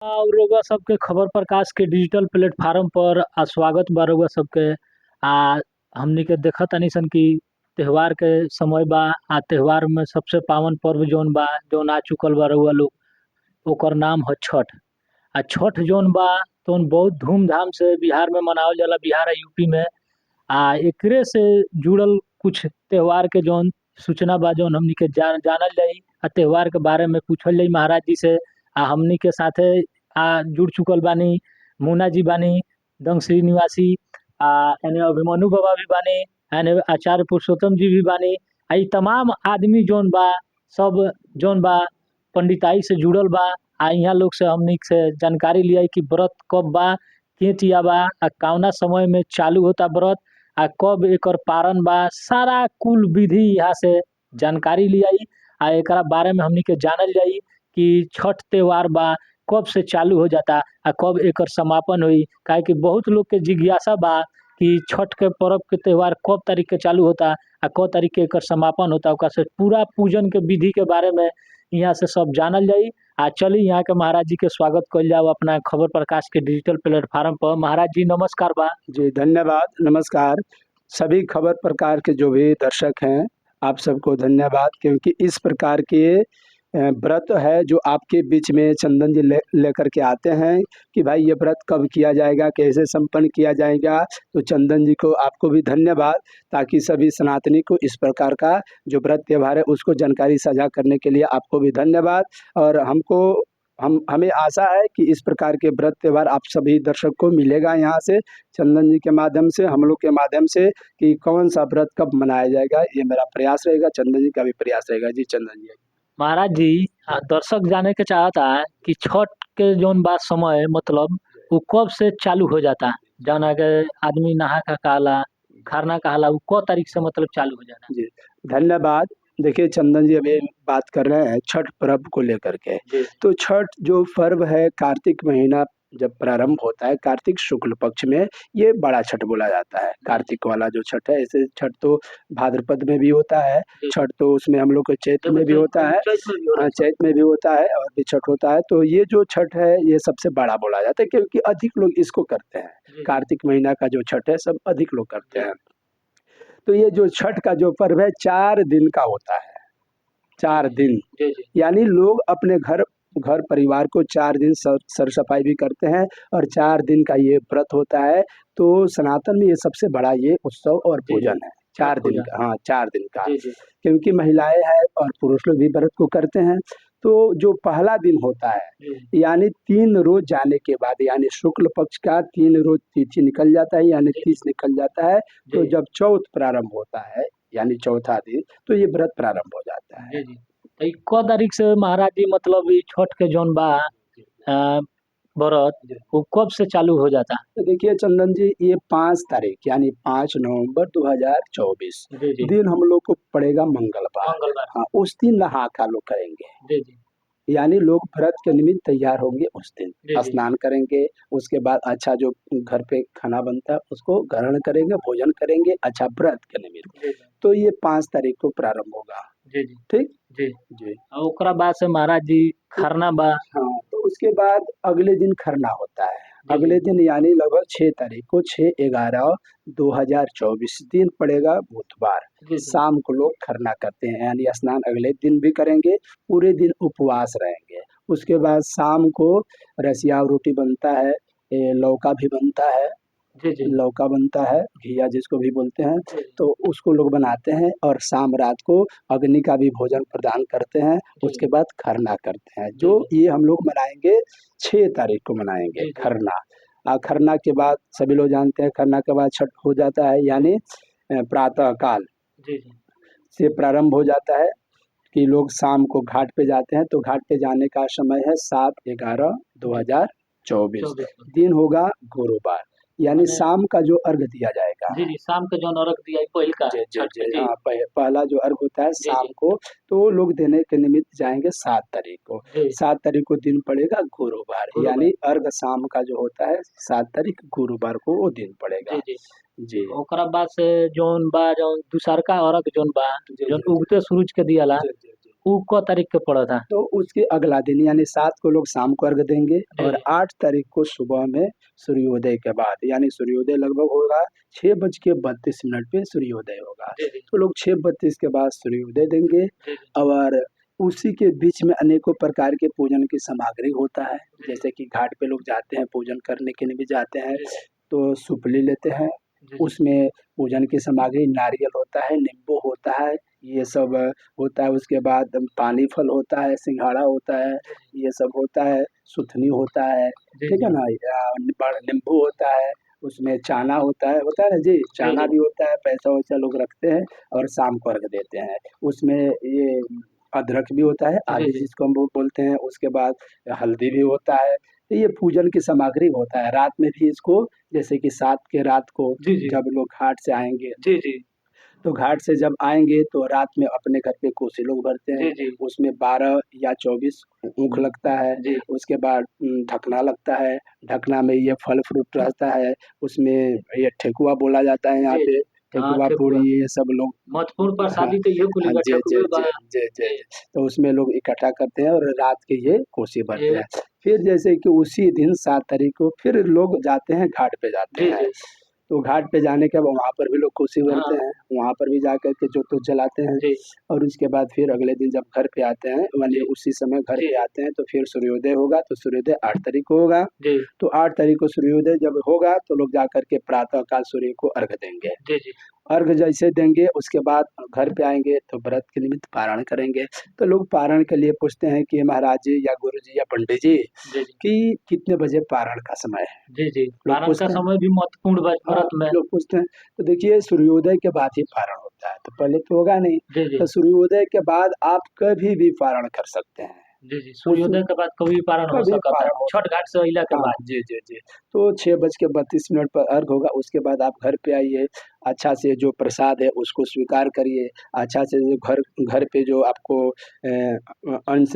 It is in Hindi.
और रउआ सबके खबर प्रकाश के डिजिटल प्लेटफार्म पर स्वागत बा रउआ सबके। आ हमनी के देखत तानी सन कि त्योहार के समय बा। त्योहार में सबसे पावन पर्व जौन बा जौन आ चुकल बा रउआ लोग ओकर नाम है छठ। छठ जौन बा तौन बहुत धूमधाम से बिहार में मनावल जाला, बिहार आ यूपी में। एकरे से जुड़ल कुछ त्योहार के जौन सूचना बा जौन हमनी के जानल जाई। त्योहार के बारे में पूछल जाई महाराज जी से। हमनी के साथे जुड़ चुकल बानी मुन्ना जी बानी, दंग निवासी, एने अभिमन्यु बाबा भी बानी, एने आचार्य पुरुषोत्तम जी भी बानी। ई तमाम आदमी जौन बा सब जौन बा पंडिताई से जुड़ल बा। यहाँ लोग से हमनी से जानकारी लिया कि व्रत कब बा, के चिया बा, कौना समय में चालू होता व्रत, कब एकर पारण बा, सारा कुल विधि यहाँ से जानकारी लियाई। एकरा बारे में हमनी के जानल जाई कि छठ त्योहार बा कब से चालू हो जाता कब एकर समापन हुई। काहे कि बहुत लोग के जिज्ञासा बा कि छठ के पर्व के त्योहार कब तारीख के चालू होता कब तारीख के एकर समापन होता। ओकरा से पूरा पूजन के विधि के बारे में यहाँ से सब जानल जाई। चली यहाँ के महाराज जी के स्वागत कइल जाओ अपना खबर प्रकाश के डिजिटल प्लेटफार्म पर। महाराज जी नमस्कार बा। जी धन्यवाद, नमस्कार। सभी खबर प्रकार के जो भी दर्शक हैं, आप सबको धन्यवाद, क्योंकि इस प्रकार के व्रत है जो आपके बीच में चंदन जी लेकर के आते हैं कि भाई ये व्रत कब किया जाएगा, कैसे संपन्न किया जाएगा। तो चंदन जी को आपको भी धन्यवाद, ताकि सभी सनातनी को इस प्रकार का जो व्रत त्यौहार है उसको जानकारी साझा करने के लिए आपको भी धन्यवाद। और हमें आशा है कि इस प्रकार के व्रत त्यौहार आप सभी दर्शक को मिलेगा यहाँ से, चंदन जी के माध्यम से, हम लोग के माध्यम से, कि कौन सा व्रत कब मनाया जाएगा। ये मेरा प्रयास रहेगा, चंदन जी का भी प्रयास रहेगा। जी चंदन जी। महाराज जी दर्शक जाने के चाहता है कि छठ के जौन बात समय मतलब वो कब से चालू हो जाता, जौन के आदमी नहा का कहला खरना कहला, वो क तारीख से मतलब चालू हो जाता। जी धन्यवाद। देखिए चंदन जी, अभी बात कर रहे हैं छठ पर्व को लेकर के। तो छठ जो पर्व है, कार्तिक महीना जब प्रारंभ होता है, कार्तिक शुक्ल पक्ष में ये बड़ा छठ बोला जाता है। कार्तिक वाला जो छठ है, ऐसे छठ तो भाद्रपद में भी होता है, छठ तो उसमें हम लोग को चैत्र में भी होता है, चैत्र में भी होता है और भी छठ होता है। तो ये जो छठ है ये सबसे बड़ा बोला जाता है, क्योंकि अधिक लोग इसको करते हैं। कार्तिक महीना का जो छठ है सब अधिक लोग करते हैं। तो ये जो छठ का जो पर्व है 4 दिन का होता है, 4 दिन। यानी लोग अपने घर परिवार को 4 दिन सर सफाई भी करते हैं और 4 दिन का ये व्रत होता है। तो सनातन में ये सबसे बड़ा ये उत्सव और पूजन है, 4 दिन का। हाँ, 4 दिन का, क्योंकि महिलाएं हैं और पुरुष लोग भी व्रत को करते हैं। तो जो पहला दिन होता है, यानी 3 रोज जाने के बाद, यानी शुक्ल पक्ष का 3 रोज तिथि निकल जाता है, यानी 30 निकल जाता है। तो जब चौथ प्रारंभ होता है, यानी चौथा दिन, तो ये व्रत प्रारंभ हो जाता है। क तारीख से महाराज जी मतलब ई छठ के जौन बा व्रत वो कब से चालू हो जाता? तो देखिए चंदन जी, ये 5 तारीख यानी 5 नवंबर 2024 दिन हम लोग को पड़ेगा मंगलवार। हाँ, उस दिन नहा खा लोग करेंगे, यानी लोग व्रत के निमित्त तैयार होंगे। उस दिन स्नान करेंगे, उसके बाद अच्छा जो घर पे खाना बनता है उसको ग्रहण करेंगे, भोजन करेंगे, अच्छा व्रत के निमित्त। तो ये 5 तारीख को प्रारंभ होगा। ठीक जी जी। ओकरा बाद से महाराज जी खरना बा। हाँ, तो उसके बाद अगले दिन खरना होता है। अगले दिन यानी लगभग 6 तारीख को, 6/11/2024 दिन पड़ेगा बुधवार। शाम को लोग खरना करते हैं, यानी स्नान अगले दिन भी करेंगे, पूरे दिन उपवास रहेंगे। उसके बाद शाम को रसिया रोटी बनता है, लौका भी बनता है, लौका बनता है, घिया जिसको भी बोलते हैं, तो उसको लोग बनाते हैं। और शाम रात को अग्नि का भी भोजन प्रदान करते हैं। उसके बाद खरना करते हैं, जो ये हम लोग मनाएंगे 6 तारीख को मनाएंगे खरना। खरना के बाद सभी लोग जानते हैं, खरना के बाद छठ हो जाता है, यानी प्रातः काल से प्रारंभ हो जाता है कि लोग शाम को घाट पे जाते हैं। तो घाट पे जाने का समय है 7/11/2024, दिन होगा गुरुवार, यानी शाम का जो अर्घ दिया जाएगा। शाम के जो अर्घ दिया पहिल का। हाँ, पहला जो अर्घ होता है शाम को, तो लोग देने के निमित्त जाएंगे 7 तारीख को। 7 तारीख को दिन पड़ेगा गुरुवार, यानी अर्घ शाम का जो होता है 7 तारीख गुरुवार को वो दिन पड़ेगा। जी। ओकरा बाद से जौन बा जौन दूसरका अर्घ जौन बा जौन उगते सूरज के दियाला, उ क तारीख के पड़त था? तो उसके अगला दिन यानी 7 को लोग शाम को अर्घ देंगे जी, और जी। 8 तारीख को सुबह में सूर्योदय के बाद यानी सूर्योदय लगभग होगा 6:32 पे सूर्योदय होगा। जी, जी। तो लोग 6:32 के बाद सूर्योदय देंगे जी, जी। और उसी के बीच में अनेकों प्रकार के पूजन की सामग्री होता है। जी। जैसे कि घाट पे लोग जाते हैं, पूजन करने के लिए भी जाते हैं, जी, जी। तो सुपली लेते हैं। जी, जी। उसमें पूजन की सामग्री नारियल होता है, नींबू होता है, ये सब होता है। उसके बाद पानी फल होता है, सिंघाड़ा होता है, जी, जी। ये सब होता है, सुथनी होता है, जी, ठीक है जी। ना? या नींबू होता है, उसमें चाना होता है ना जी? जी, चाना जी। भी होता है, पैसा-वैसा लोग रखते हैं और शाम को अर्घ देते हैं। उसमें ये अदरक भी होता है, जी, आदि जी। जिसको हम वो बोलते हैं, उसके बाद हल्दी भी होता है। तो ये पूजन की सामग्री होता है। रात में भी इसको जैसे कि 7 के रात को जी, जी। जब लोग घाट से आएँगे, जी, जी। तो घाट से जब आएँगे तो रात में अपने घर पे कोसी लोग भरते हैं। जी, जी। उसमें 12 या 24 ऊख लगता है। जी। उसके बाद ढकना लगता है। ढकना में ये फल-फ्रूट रहता है। उसमें ये ठेकुआ बोला जाता है यहाँ जी, पे। जी। हाँ, ठेकुआ, ठेकुआ। पूड़ी ये सब लोग महत्वपूर्ण हाँ, प्रसादी तो इहे कुल हाँ, बा, जी, जी, ठेकुए बा। जी, जी, जी। जी। तो उसमें लोग इकट्ठा करते हैं और रात के ये कोसी भरते ये हैं। फिर जैसे कि उसी दिन 7 तारीख को फिर लोग जाते हैं घाट पे जाते जी, हैं। जी। तो घाट पे जाने के बाद वहाँ पर भी लोग कोसी भरते हाँ। हैं। वहाँ पर भी जाकर के जोत-वोत जलाते हैं जी। और उसके बाद फिर अगले दिन जब घर पे आते हैं मानिए जी। उसी समय घर जी, पे जी। आते हैं तो फिर सूर्योदय होगा, तो सूर्योदय 8 तारीख को होगा। जी। तो 8 तारीख को सूर्योदय जब होगा तो लोग जाकर के प्रातः काल सूर्य को अर्घ देंगे। जी, जी। अर्घ जैसे देंगे उसके बाद घर पे आएँगे तो व्रत के निमित्त पारण करेंगे। तो लोग पारण के लिए पूछते हैं कि महाराज जी या गुरु जी या पंडित जी जी, जी। कि कितने बजे पारण का समय है? जी, जी। लोग पारण का पूछते हैं। समय भी महत्वपूर्ण बा हाँ, व्रत में। लोग पूछते हैं। तो देखिए सूर्योदय के बाद ही पारण होता है, तो पहले तो होगा नहीं। जी, जी। तो सूर्योदय के बाद आप कभी भी पारण कर सकते हैं। जी, जी। उस सूर्योदय के बाद कभी पारण हो कभी सकता है, पारण हो छठ घाट से अइला के हाँ, बाद। जी, जी, जी। तो 6:32 पर अर्घ होगा, उसके बाद आप घर पे आइए, अच्छा से जो प्रसाद है उसको स्वीकार करिए, अच्छा से जो घर घर पे जो आपको अन्न से